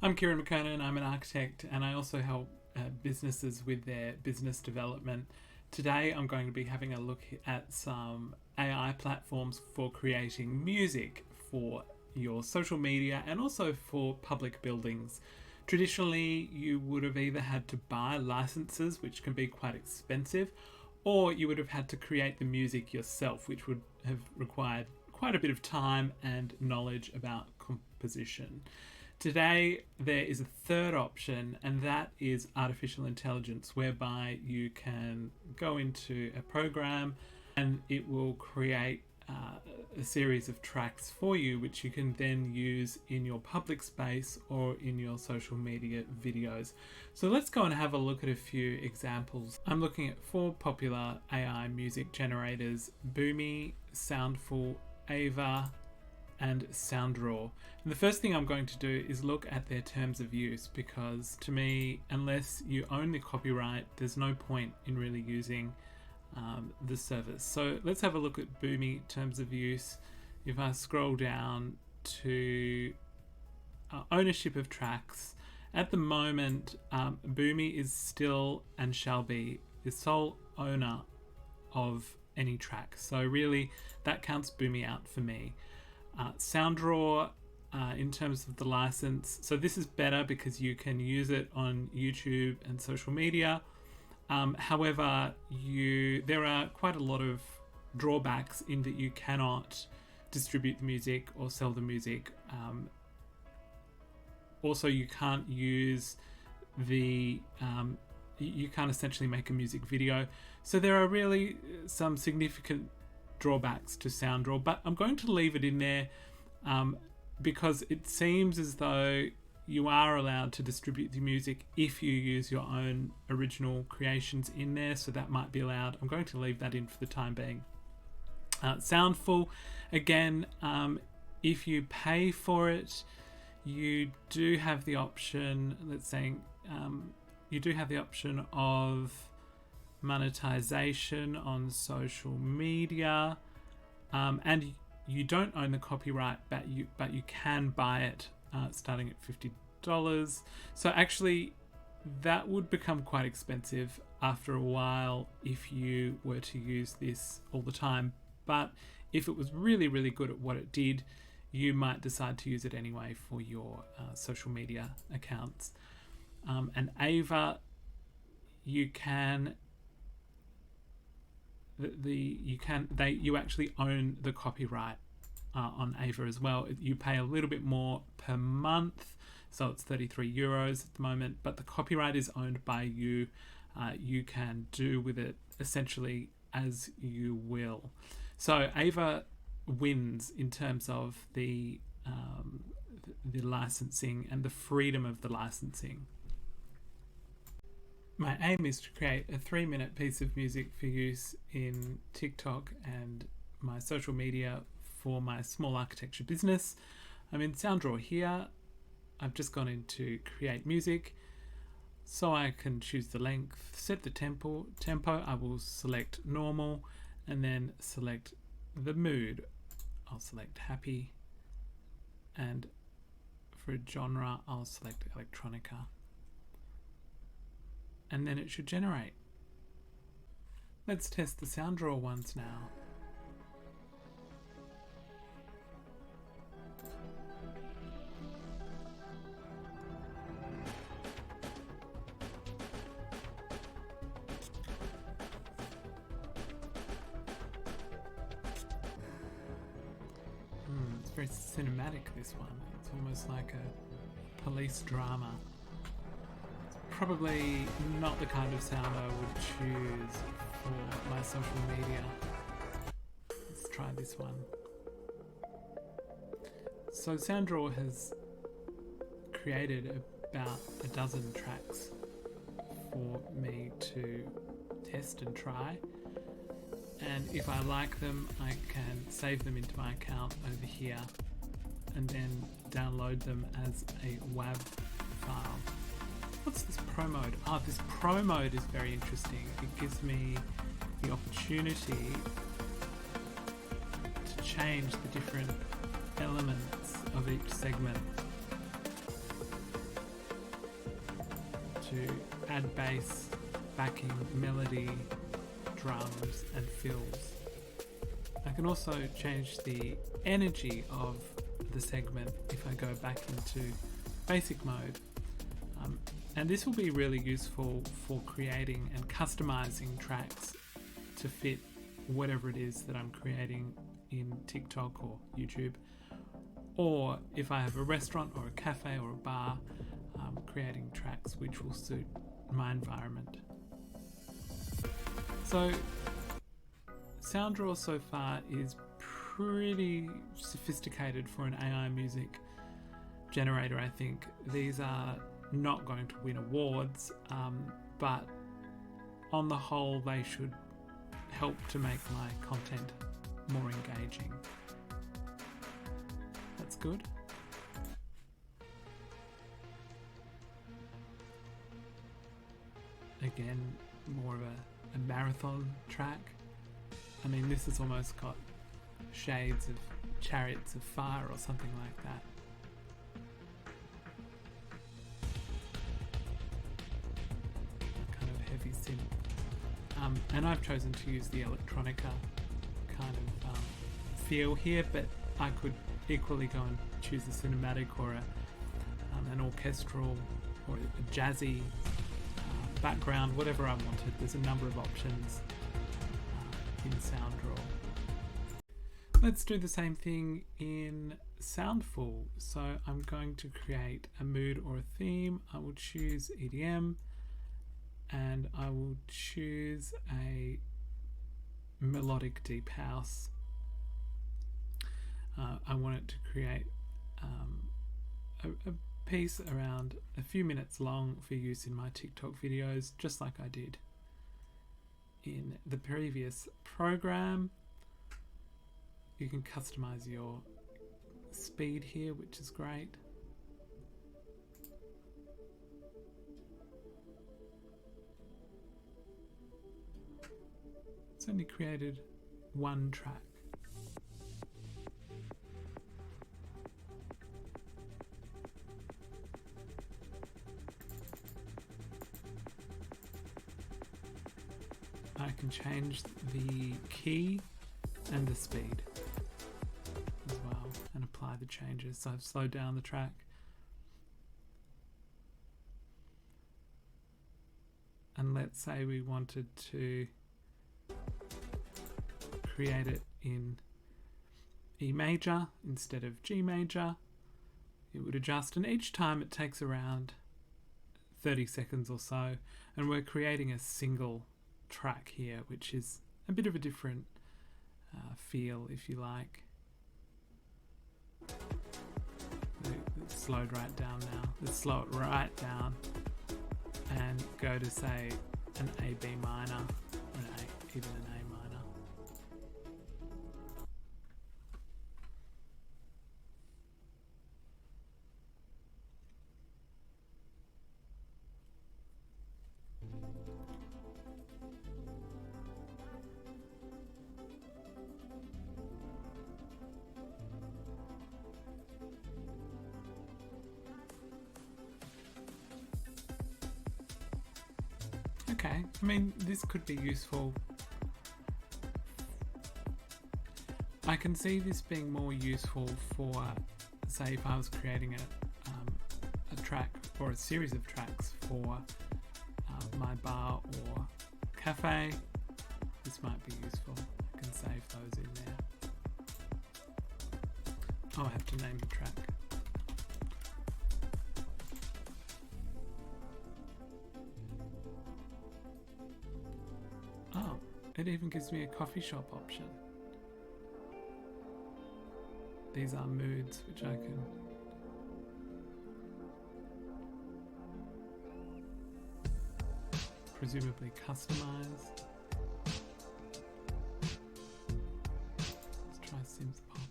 I'm Kieran McKernan. I'm an architect and I also help businesses with their business development. Today I'm going to be having a look at some AI platforms for creating music for your social media and also for public buildings. Traditionally, you would have either had to buy licenses, which can be quite expensive, or you would have had to create the music yourself, which would have required quite a bit of time and knowledge about composition. Today, there is a third option, and that is artificial intelligence, whereby you can go into a program and it will create a series of tracks for you, which you can then use in your public space or in your social media videos. So let's go and have a look at a few examples. I'm looking at 4 popular AI music generators: Boomy, Soundful, Ava, and Soundraw. And the first thing I'm going to do is look at their terms of use, because to me, unless you own the copyright, there's no point in really using the service. So let's have a look at Boomy terms of use. If I scroll down to ownership of tracks, at the moment Boomy is still and shall be the sole owner of any track. So really that counts Boomy out for me. Soundraw, in terms of the license, so this is better because you can use it on YouTube and social media. However, there are quite a lot of drawbacks in that you cannot distribute the music or sell the music. Also, you can't use you can't essentially make a music video. So there are really some significant drawbacks to Soundraw, but I'm going to leave it in there because it seems as though you are allowed to distribute the music if you use your own original creations in there, so that might be allowed. I'm going to leave that in for the time being. Soundful, again, if you pay for it, you do have the option, you do have the option of monetization on social media, and you don't own the copyright, but you can buy it starting at $50. So actually that would become quite expensive after a while if you were to use this all the time. But if it was really, really good at what it did, you might decide to use it anyway for your social media accounts. And Ava, you actually own the copyright on Ava as well. You pay a little bit more per month, so it's €33 at the moment, but the copyright is owned by you. You can do with it essentially as you will. So Ava wins in terms of the licensing and the freedom of the licensing. My aim is to create a 3-minute piece of music for use in TikTok and my social media for my small architecture business. I'm in Soundraw here. I've just gone into create music, so I can choose the length, set the tempo. I will select normal and then select the mood. I'll select happy, and for a genre I'll select electronica, and then it should generate. Let's test the Soundraw ones now. It's very cinematic, this one. It's almost like a police drama. It's probably not the kind of sound I would choose for my social media. Let's try this one. So Soundraw has created about a dozen tracks for me to test and try. And if I like them, I can save them into my account over here and then download them as a WAV file. What's this Pro Mode? This Pro Mode is very interesting. It gives me the opportunity to change the different elements of each segment. to add bass, backing, melody, drums and fills. I can also change the energy of the segment if I go back into basic mode. And this will be really useful for creating and customizing tracks to fit whatever it is that I'm creating in TikTok or YouTube. Or if I have a restaurant or a cafe or a bar, creating tracks which will suit my environment. So SoundDraw so far is pretty sophisticated for an AI music generator, I think. These are not going to win awards, but on the whole they should help to make my content more engaging. That's good. Again, more of a marathon track. I mean, this has almost got shades of Chariots of Fire or something like that. A kind of heavy synth. And I've chosen to use the electronica kind of feel here, but I could equally go and choose a cinematic or an orchestral or a jazzy background, whatever I wanted. There's a number of options in SoundDraw. Let's do the same thing in Soundful. So I'm going to create a mood or a theme. I will choose EDM and I will choose a melodic deep house. I want it to create a piece around a few minutes long for use in my TikTok videos, just like I did in the previous program. You can customize your speed here, which is great. It's only created one track. I can change the key and the speed as well and apply the changes. So I've slowed down the track. And let's say we wanted to create it in E major instead of G major. It would adjust, and each time it takes around 30 seconds or so, and we're creating a single track here, which is a bit of a different feel, if you like. It's slowed right down now. Let's slow it right down and go to, say, an A B minor, or even an A minor. Okay, I mean, this could be useful. I can see this being more useful for, say, if I was creating a track or a series of tracks for my bar or cafe. This might be useful. I can save those in there. Oh, I have to name the track. Oh, it even gives me a coffee shop option. These are moods which I can presumably customize. Let's try Sims Pop.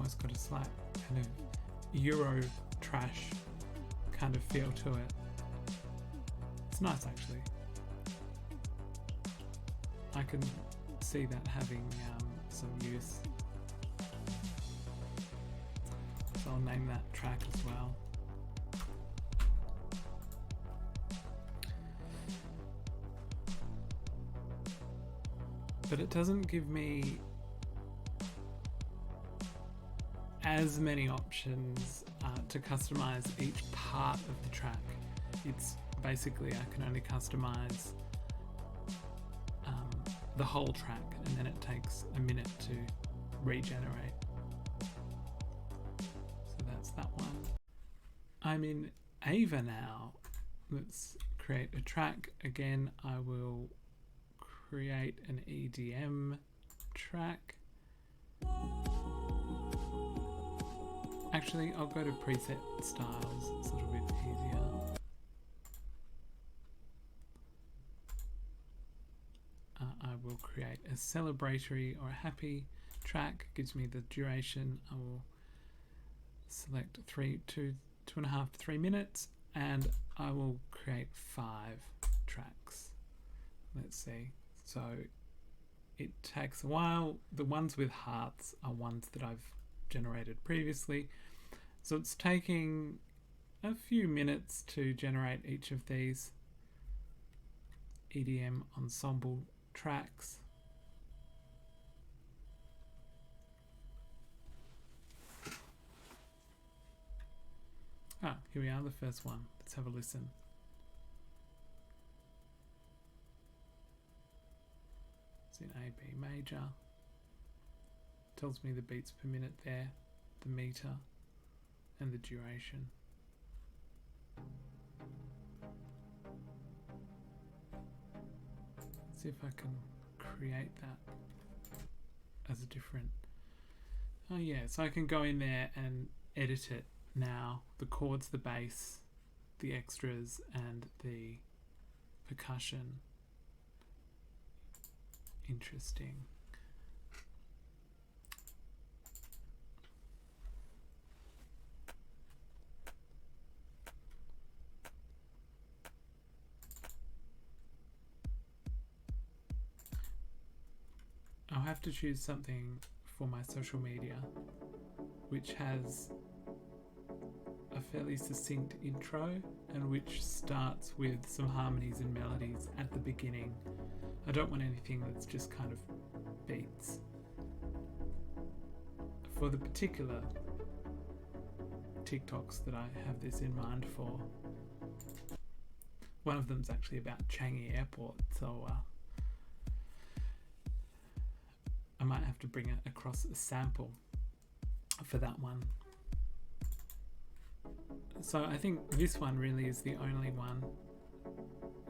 almost got a slight kind of Euro trash kind of feel to it. It's nice actually. I can see that having some use. So I'll name that track as well. But it doesn't give me as many options to customize each part of the track. It's basically I can only customize the whole track, and then it takes a minute to regenerate. So that's that one. I'm in Ava now. Let's create a track. Again, I will create an EDM track. Actually, I'll go to preset styles. It's a little bit easier. I will create a celebratory or a happy track. Gives me the duration. I will select 2.5 to 3 minutes, and I will create 5 tracks. Let's see. So it takes a while. The ones with hearts are ones that I've generated previously. So it's taking a few minutes to generate each of these EDM ensemble tracks. Here we are, the first one. Let's have a listen. It's in A, B major. Tells me the beats per minute there, the meter, and the duration. Let's see if I can create that as a different... Oh yeah, so I can go in there and edit it now. The chords, the bass, the extras, and the percussion. Interesting. I'll have to choose something for my social media which has a fairly succinct intro and which starts with some harmonies and melodies at the beginning. I don't want anything that's just kind of beats. For the particular TikToks that I have this in mind for, one of them's actually about Changi Airport, so I might have to bring across a sample for that one. So I think this one really is the only one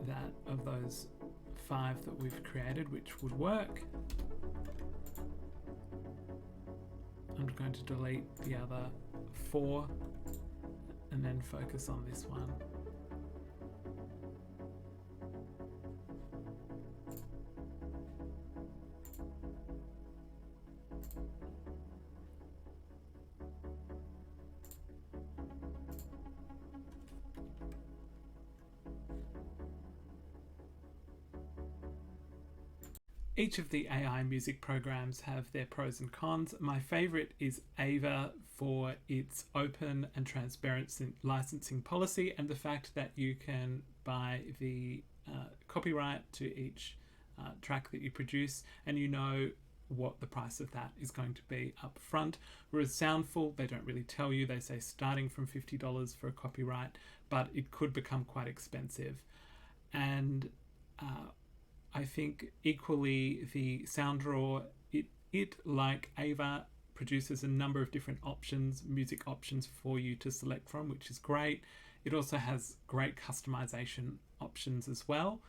that of those 5 that we've created which would work. I'm going to delete the other 4 and then focus on this one. Each of the AI music programs have their pros and cons. My favorite is Ava for its open and transparent licensing policy and the fact that you can buy the copyright to each track that you produce, and you know what the price of that is going to be up front. Whereas Soundful, they don't really tell you. They say starting from $50 for a copyright, but it could become quite expensive. And I think equally the SoundDraw, it like Ava produces a number of different options, music options for you to select from, which is great. It also has great customization options as well,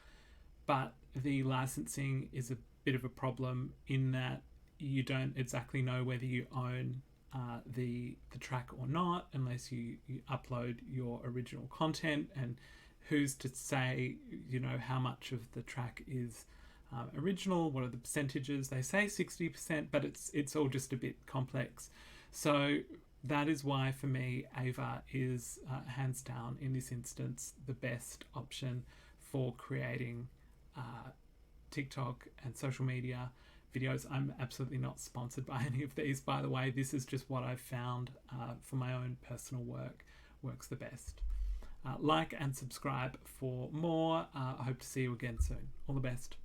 but the licensing is a bit of a problem in that you don't exactly know whether you own the track or not unless you upload your original content, and who's to say, you know, how much of the track is original, what are the percentages? They say 60%, but it's all just a bit complex. So that is why for me Ava is hands down in this instance the best option for creating TikTok and social media videos. I'm absolutely not sponsored by any of these, by the way. This is just what I've found for my own personal work works the best. Like and subscribe for more. I hope to see you again soon. All the best.